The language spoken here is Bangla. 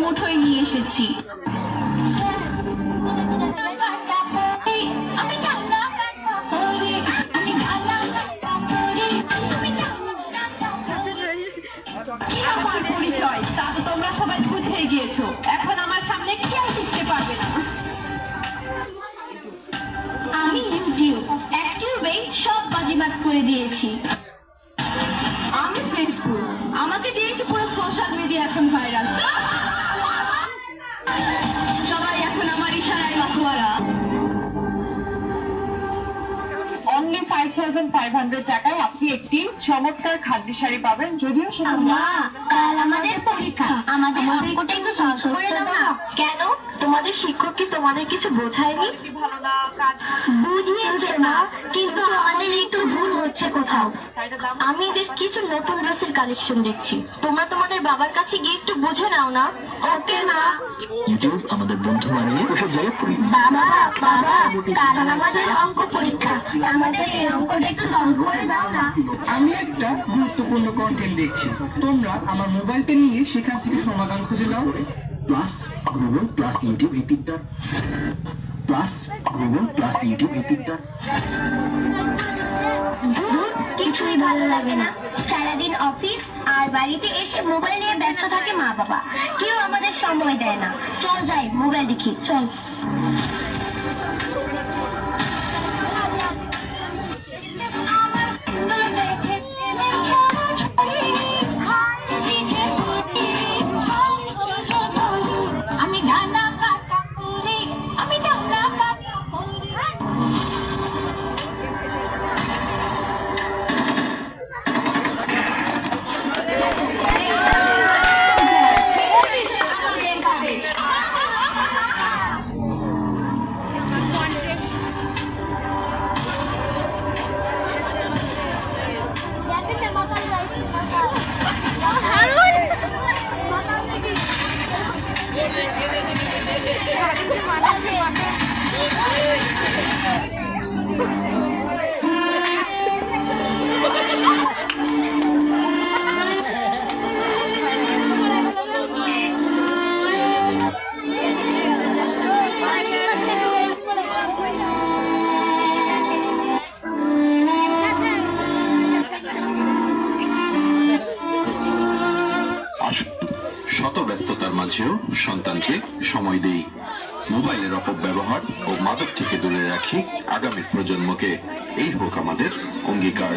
মুঠোয় নিয়ে এসেছি। আমার পরিচয় তা তো তোমরা সবাই বুঝে গিয়েছো। এখন আমার সামনে কেউ টিকতে পারবে না। আমি ইউটিউব, একটিউবেই সব বাজিমাত করে দিয়েছি। আমি ফেসবুক, আমাকে দিয়ে কি পুরো সোশ্যাল মিডিয়া এখন ভাইরাল। সবাই এখন আমার ইশারায় মাথোয়ারা। অনলি 5500 টাকায় আপনি একটি চমৎকার খাদ্য শাড়ি পাবেন। যদিও কাল আমাদের পরীক্ষা, আমাদের অঙ্কটা একটু সহজ করে দাও না। কেন, তোমাদের শিক্ষক কি তোমাদের কিছু বোঝায়নি? বুঝিয়েছে না, কিন্তু আমাদের একটু ভুল হচ্ছে কোথাও। আমি এদের কিছু নতুন ড্রেসের কালেকশন দেখছি, তোমরা তোমাদের বাবার কাছে গিয়ে একটু বুঝে নাও না। ওকে না? ইউটিউব আমাদের বন্ধু বানিয়ে ওসব জায়গায় পড়ি। বাবা বাবা, কাল আমাদের অঙ্ক পরীক্ষা, আমাদের এই অঙ্কটা একটু সলভ করে দাও না। আমি একটা গুরুত্বপূর্ণ কন্টেন্ট দেখছি, তোমরা আমার মোবাইলটা নিয়ে সেখান থেকে সমাধান খুঁজে নাও। প্লাস গুগল প্লাস ইউটিউব এই তিনটা, প্লাস গুগল প্লাস ইউটিউব এই তিনটা। কিছুই ভালো লাগে না, সারাদিন অফিস আর বাড়িতে এসে মোবাইল নিয়ে ব্যস্ত থাকে মা বাবা, কেউ আমাদের সময় দেয় না। চল যাই মোবাইল দেখি, চল। আমি ডানা কাটা ফুলি, আমি ডানা কাটা ফুলি। শত ব্যস্ততার মাঝেও সন্তানকে সময় দেই। মোবাইলের অপব্যবহার ও মাদক থেকে দূরে রাখি আগামী প্রজন্মকে, এই হোক আমাদের অঙ্গীকার।